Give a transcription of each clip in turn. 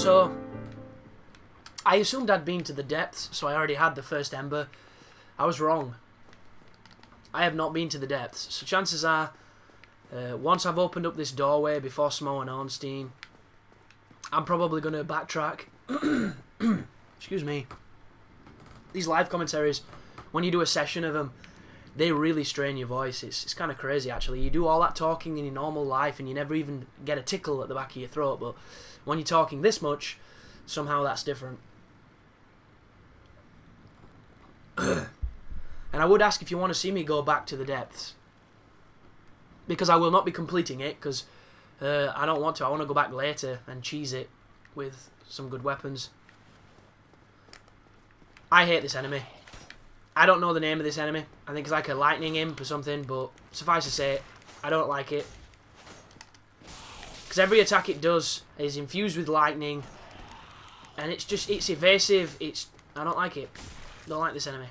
So, I assumed I'd been to the depths, so I already had the first ember. I was wrong. I have not been to the depths, so chances are, once I've opened up this doorway before Smo and Ornstein, I'm probably going to backtrack. Excuse me. These live commentaries, when you do a session of them, they really strain your voice. It's kind of crazy, actually. You do all that talking in your normal life and you never even get a tickle at the back of your throat, but when you're talking this much, somehow that's different. And I would ask if you want to see me go back to the depths, because I will not be completing it, because I don't want to. I want to go back later and cheese it with some good weapons. I hate this enemy. I don't know the name of this enemy. I think it's like a lightning imp or something, but suffice to say, I don't like it. Because every attack it does is infused with lightning, and it's evasive. I don't like it. Don't like this enemy.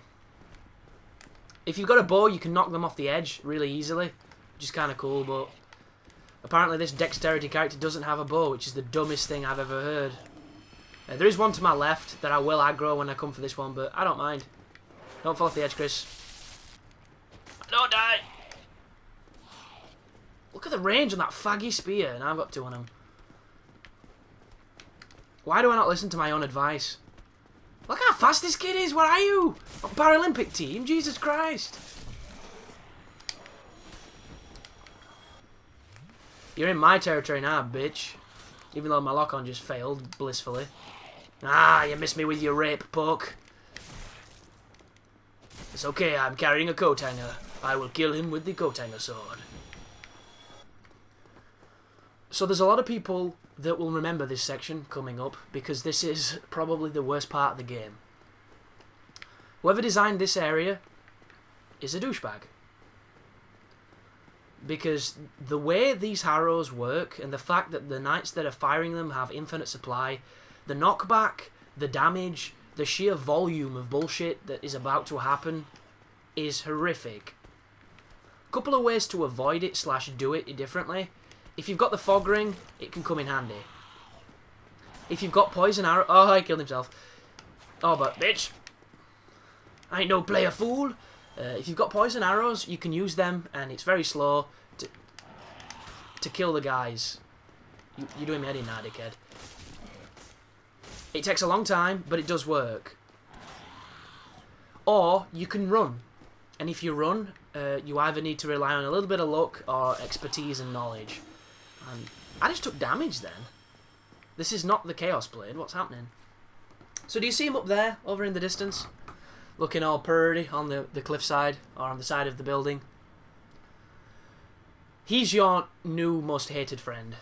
If you've got a bow, you can knock them off the edge really easily, which is kind of cool, but apparently this dexterity character doesn't have a bow, which is the dumbest thing I've ever heard. There is one to my left that I will aggro when I come for this one, but I don't mind. Don't fall off the edge, Chris. Don't die! Look at the range on that faggy spear, and I've got two on him. Why do I not listen to my own advice? Look how fast this kid is! Where are you? Paralympic team? Jesus Christ! You're in my territory now, bitch. Even though my lock-on just failed, blissfully. Ah, you missed me with your rape poke. It's okay, I'm carrying a coat hanger. I will kill him with the coat hanger sword. So there's a lot of people that will remember this section coming up, because this is probably the worst part of the game. Whoever designed this area is a douchebag. Because the way these harrows work, and the fact that the knights that are firing them have infinite supply, the knockback, the damage, the sheer volume of bullshit that is about to happen is horrific. A couple of ways to avoid it / do it differently. If you've got the fog ring, it can come in handy. If you've got poison arrow... Oh, he killed himself. Oh, but bitch. I ain't no player fool. If you've got poison arrows, you can use them, and it's very slow to kill the guys. You're doing me head in now, dickhead. It takes a long time, but it does work. Or you can run. And if you run, you either need to rely on a little bit of luck or expertise and knowledge. And I just took damage then. This is not the Chaos Blade. What's happening? So do you see him up there, over in the distance? Looking all purdy on the cliffside, or on the side of the building. He's your new most hated friend.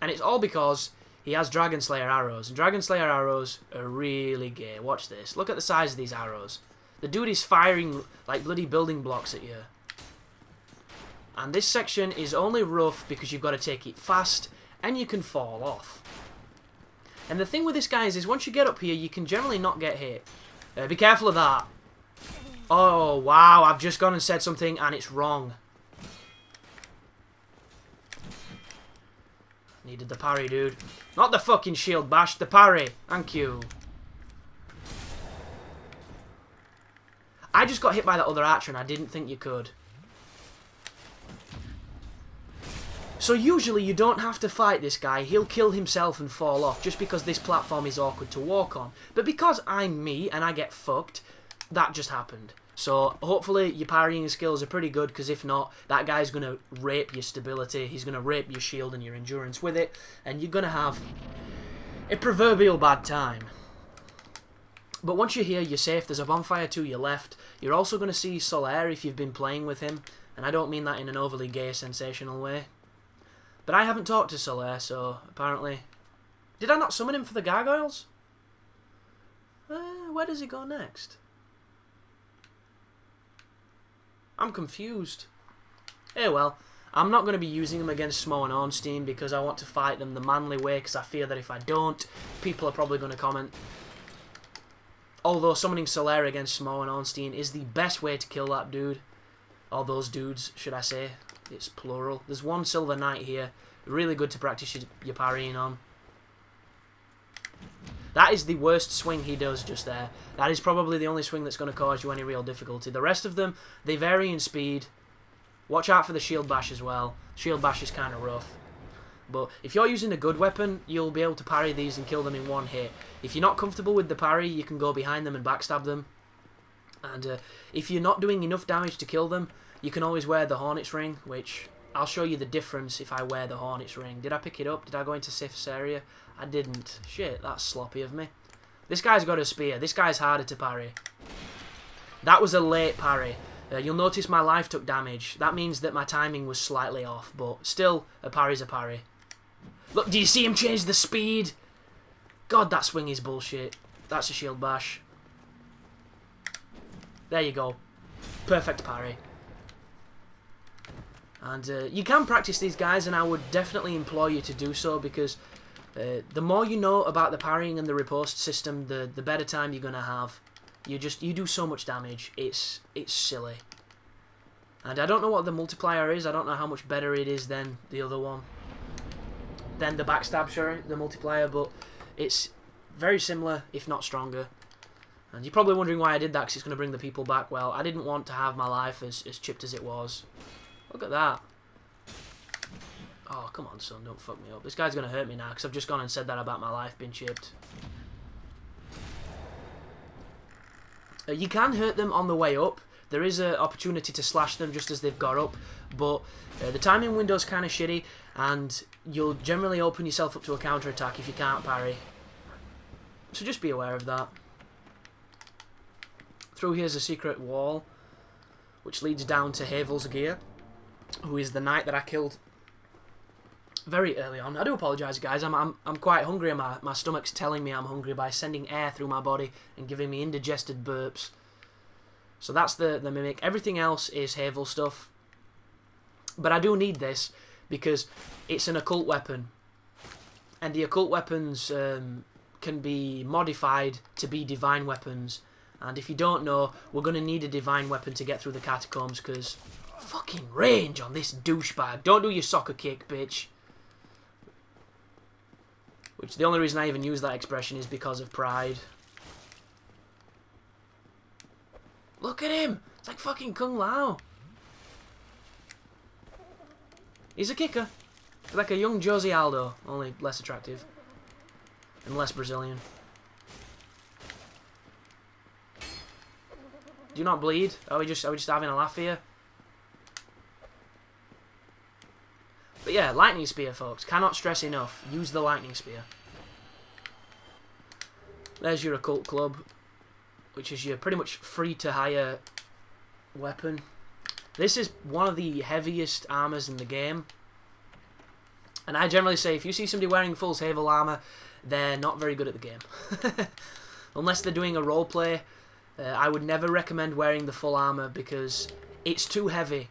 And it's all because he has Dragon Slayer arrows. And Dragon Slayer arrows are really gay. Watch this. Look at the size of these arrows. The dude is firing like bloody building blocks at you. And this section is only rough because you've got to take it fast and you can fall off. And the thing with this, guys, is once you get up here, you can generally not get hit. Be careful of that. Oh, wow. I've just gone and said something and it's wrong. Needed the parry, dude. Not the fucking shield bash, the parry. Thank you. I just got hit by that other archer and I didn't think you could. So usually you don't have to fight this guy. He'll kill himself and fall off just because this platform is awkward to walk on. But because I'm me and I get fucked, that just happened. So hopefully your parrying skills are pretty good, because if not, that guy's going to rape your stability. He's going to rape your shield and your endurance with it. And you're going to have a proverbial bad time. But once you're here, you're safe. There's a bonfire to your left. You're also going to see Solaire if you've been playing with him. And I don't mean that in an overly gay, sensational way. But I haven't talked to Solaire, so apparently... Did I not summon him for the gargoyles? Where does he go next? I'm confused. Eh well, I'm not going to be using them against Smo and Ornstein because I want to fight them the manly way, because I fear that if I don't, people are probably going to comment. Although summoning Solaire against Smo and Ornstein is the best way to kill that dude. Or those dudes, should I say. It's plural. There's one Silver Knight here. Really good to practice your parrying on. That is the worst swing he does just there. That is probably the only swing that's going to cause you any real difficulty. The rest of them, they vary in speed. Watch out for the shield bash as well. Shield bash is kind of rough. But if you're using a good weapon, you'll be able to parry these and kill them in one hit. If you're not comfortable with the parry, you can go behind them and backstab them. And if you're not doing enough damage to kill them, you can always wear the Hornet's Ring, which I'll show you the difference if I wear the Hornet's Ring. Did I pick it up? Did I go into Sif's area? I didn't. Shit, that's sloppy of me. This guy's got a spear. This guy's harder to parry. That was a late parry. You'll notice my life took damage. That means that my timing was slightly off, but still, a parry's a parry. Look, do you see him change the speed? God, that swing is bullshit. That's a shield bash. There you go. Perfect parry. And you can practice these guys, and I would definitely implore you to do so, because the more you know about the parrying and the riposte system, the better time you're going to have. You do so much damage. It's silly. And I don't know what the multiplier is. I don't know how much better it is than the other one. Than the backstab, sorry, the multiplier, but it's very similar, if not stronger. And you're probably wondering why I did that, because it's going to bring the people back. Well, I didn't want to have my life as chipped as it was. Look at that. Oh, come on, son, don't fuck me up. This guy's going to hurt me now, because I've just gone and said that about my life being chipped. You can hurt them on the way up. There is an opportunity to slash them just as they've got up, but the timing window's kind of shitty, and you'll generally open yourself up to a counter-attack if you can't parry. So just be aware of that. Through here's a secret wall, which leads down to Havel's gear, who is the knight that I killed very early on. I do apologise, guys. I'm quite hungry, and my stomach's telling me I'm hungry by sending air through my body and giving me indigested burps. So that's the mimic. Everything else is Havel stuff. But I do need this because it's an occult weapon, and the occult weapons can be modified to be divine weapons. And if you don't know, we're going to need a divine weapon to get through the catacombs, because fucking range on this douchebag. Don't do your soccer kick, bitch. Which, the only reason I even use that expression is because of pride. Look at him! It's like fucking Kung Lao. He's a kicker. Like a young Josie Aldo, only less attractive. And less Brazilian. Do you not bleed? Are we just having a laugh here? But yeah, lightning spear, folks. Cannot stress enough. Use the lightning spear. There's your occult club, which is your pretty much free to hire weapon. This is one of the heaviest armors in the game. And I generally say, if you see somebody wearing full Havel armor, they're not very good at the game. Unless they're doing a roleplay. I would never recommend wearing the full armor because it's too heavy.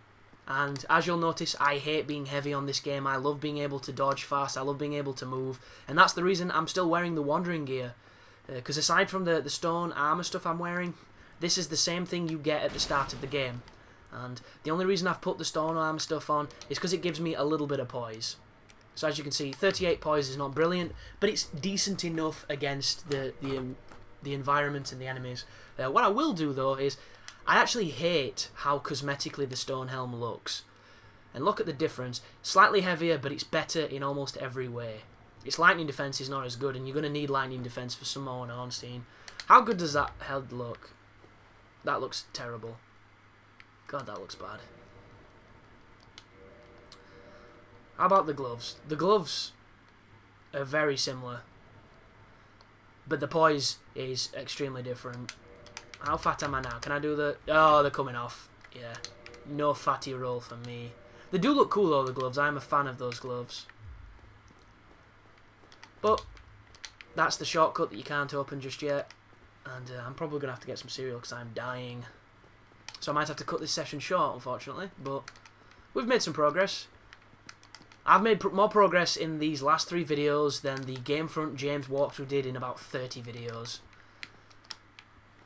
And as you'll notice, I hate being heavy on this game. I love being able to dodge fast. I love being able to move. And that's the reason I'm still wearing the wandering gear. Because aside from the stone armor stuff I'm wearing, this is the same thing you get at the start of the game. And the only reason I've put the stone armor stuff on is because it gives me a little bit of poise. So as you can see, 38 poise is not brilliant, but it's decent enough against the environment and the enemies. What I will do, though, is I actually hate how cosmetically the stone helm looks. And look at the difference. Slightly heavier, but it's better in almost every way. Its lightning defense is not as good, and you're going to need lightning defense for Samoan Ornstein. How good does that head look? That looks terrible. God, that looks bad. How about the gloves? The gloves are very similar, but the poise is extremely different. How fat am I now? Can I do the... Oh, they're coming off. Yeah. No fatty roll for me. They do look cool, though, the gloves. I'm a fan of those gloves. But that's the shortcut that you can't open just yet. And I'm probably going to have to get some cereal because I'm dying. So I might have to cut this session short, unfortunately. But we've made some progress. I've made more progress in these last 3 videos than the Gamefront James walkthrough did in about 30 videos.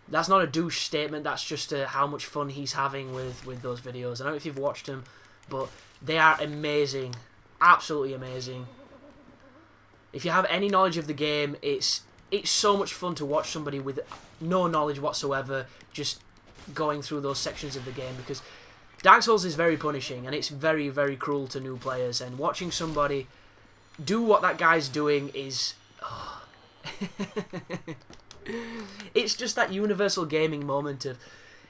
That's not a douche statement, that's just how much fun he's having with those videos. I don't know if you've watched them, but they are amazing. Absolutely amazing. If you have any knowledge of the game, it's it's so much fun to watch somebody with no knowledge whatsoever just going through those sections of the game, because Dark Souls is very punishing and it's very, very cruel to new players, and watching somebody do what that guy's doing is... Oh. It's just that universal gaming moment of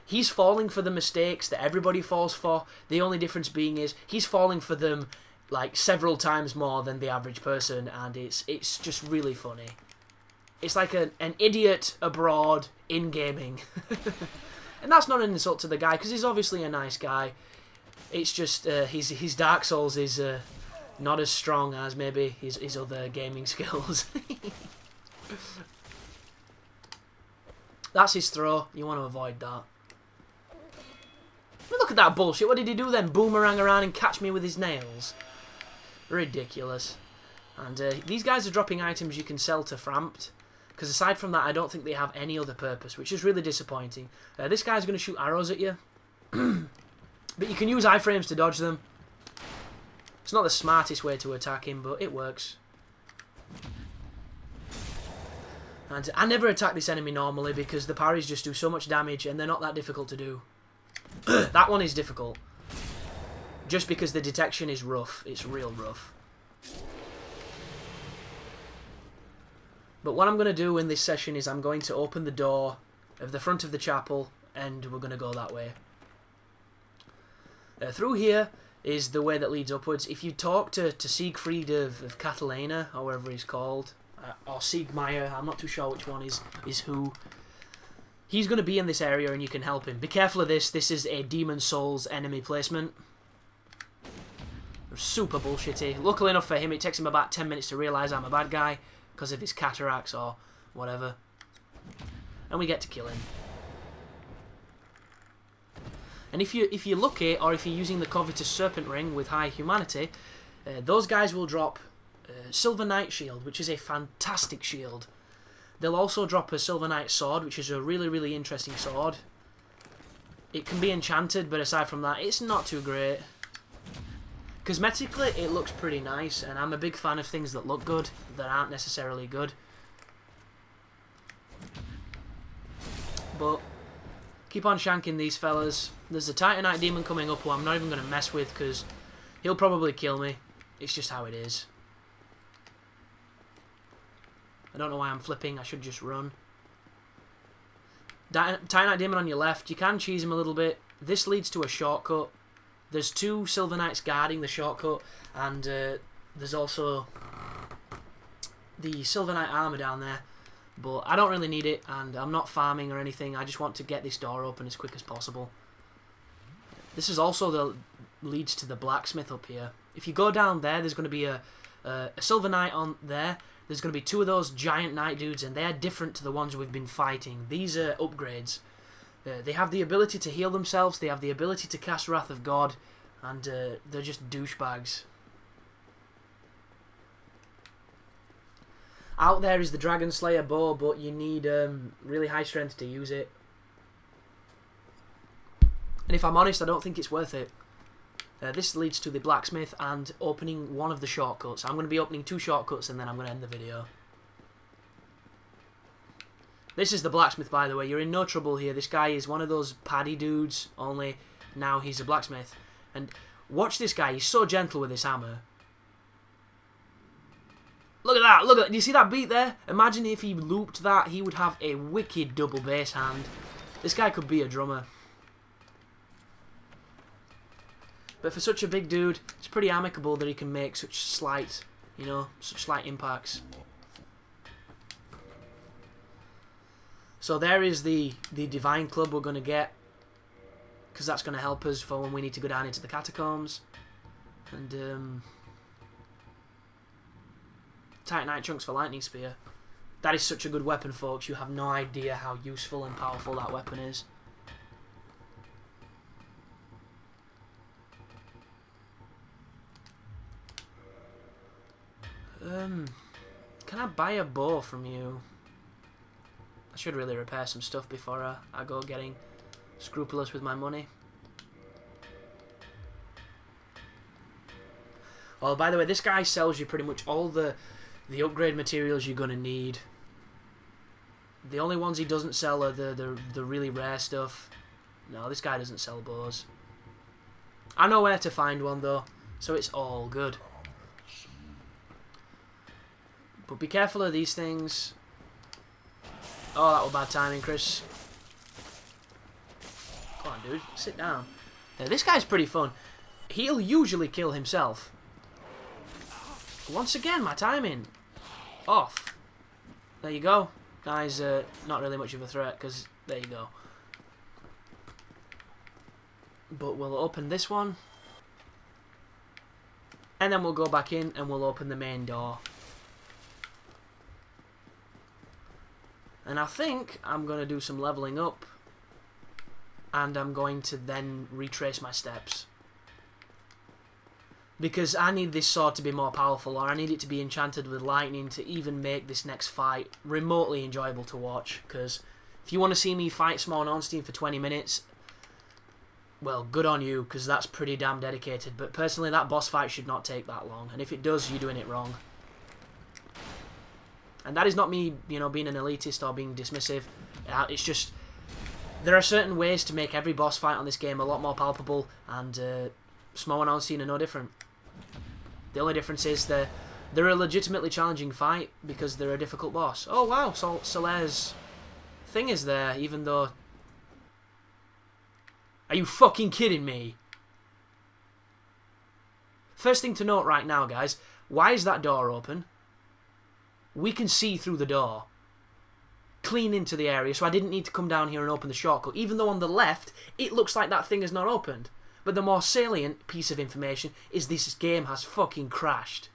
he's falling for the mistakes that everybody falls for. The only difference being is he's falling for them like several times more than the average person, and it's just really funny. It's like an idiot abroad in gaming. And that's not an insult to the guy, because he's obviously a nice guy. It's just his Dark Souls is not as strong as maybe his other gaming skills. That's his throw. You want to avoid that. Look at that bullshit. What did he do then? Boomerang around and catch me with his nails? Ridiculous. And these guys are dropping items you can sell to Frampt, because aside from that, I don't think they have any other purpose, which is really disappointing. This guy's going to shoot arrows at you, but you can use iframes to dodge them. It's not the smartest way to attack him, but it works. And I never attack this enemy normally, because the parries just do so much damage, and they're not that difficult to do. That one is difficult. Just because the detection is rough. It's real rough. But what I'm going to do in this session is I'm going to open the door of the front of the chapel, and we're going to go that way. Through here is the way that leads upwards. If you talk to Siegfried of Catalina, or whatever he's called, or Siegmeyer, I'm not too sure which one is who, he's going to be in this area and you can help him. Be careful of this. This is a Demon Souls enemy placement. They're super bullshitty. Luckily enough for him, it takes him about 10 minutes to realise I'm a bad guy, because of his cataracts or whatever. And we get to kill him. And if you're lucky, or if you're using the Covetous Serpent Ring with high humanity, those guys will drop Silver Knight Shield, which is a fantastic shield. They'll also drop a Silver Knight Sword, which is a really, really interesting sword. It can be enchanted, but aside from that, it's not too great. Cosmetically, it looks pretty nice, and I'm a big fan of things that look good, that aren't necessarily good. But keep on shanking these fellas. There's a Titanite demon coming up who I'm not even going to mess with, because he'll probably kill me. It's just how it is. I don't know why I'm flipping. I should just run. Titanite demon on your left. You can cheese him a little bit. This leads to a shortcut. There's 2 Silver Knights guarding the shortcut, and there's also the Silver Knight armor down there. But I don't really need it, and I'm not farming or anything. I just want to get this door open as quick as possible. This is also leads to the blacksmith up here. If you go down there, there's going to be a Silver Knight on there. There's going to be 2 of those giant knight dudes, and they're different to the ones we've been fighting. These are upgrades. They have the ability to heal themselves, they have the ability to cast Wrath of God, and they're just douchebags. Out there is the Dragon Slayer bow, but you need really high strength to use it. And if I'm honest, I don't think it's worth it. This leads to the blacksmith and opening one of the shortcuts. I'm going to be opening 2 shortcuts, and then I'm going to end the video. This is the blacksmith, by the way. You're in no trouble here. This guy is one of those paddy dudes, only now he's a blacksmith. And watch this guy. He's so gentle with his hammer. Look at that. Look at that. Do you see that beat there? Imagine if he looped that, he would have a wicked double bass hand. This guy could be a drummer. But for such a big dude, it's pretty amicable that he can make such slight, such slight impacts. So there is the Divine Club we're going to get, because that's going to help us for when we need to go down into the catacombs. And Titanite Chunks for Lightning Spear. That is such a good weapon, folks. You have no idea how useful and powerful that weapon is. Can I buy a bow from you? I should really repair some stuff before I go getting scrupulous with my money. Oh, by the way, this guy sells you pretty much all the upgrade materials you're going to need. The only ones he doesn't sell are the really rare stuff. No, this guy doesn't sell bows. I know where to find one though, so it's all good. But be careful of these things. Oh, that was bad timing, Chris. Come on, dude. Sit down. Now, this guy's pretty fun. He'll usually kill himself. Once again, my timing. Off. There you go. Guy's not really much of a threat, because there you go. But we'll open this one. And then we'll go back in and we'll open the main door. And I think I'm going to do some leveling up. And I'm going to then retrace my steps. Because I need this sword to be more powerful, or I need it to be enchanted with lightning to even make this next fight remotely enjoyable to watch. Because if you want to see me fight Small Ornstein for 20 minutes, well, good on you, because that's pretty damn dedicated. But personally, that boss fight should not take that long. And if it does, you're doing it wrong. And that is not me, you know, being an elitist or being dismissive. It's just, there are certain ways to make every boss fight on this game a lot more palpable, and Small Ornstein are no different. The only difference is they're a legitimately challenging fight because they're a difficult boss. Oh wow, Solaire's thing is there, even though... Are you fucking kidding me? First thing to note right now, guys, why is that door open? We can see through the door. Clean into the area, so I didn't need to come down here and open the shortcut, even though on the left, it looks like that thing is not opened. But the more salient piece of information is this game has fucking crashed.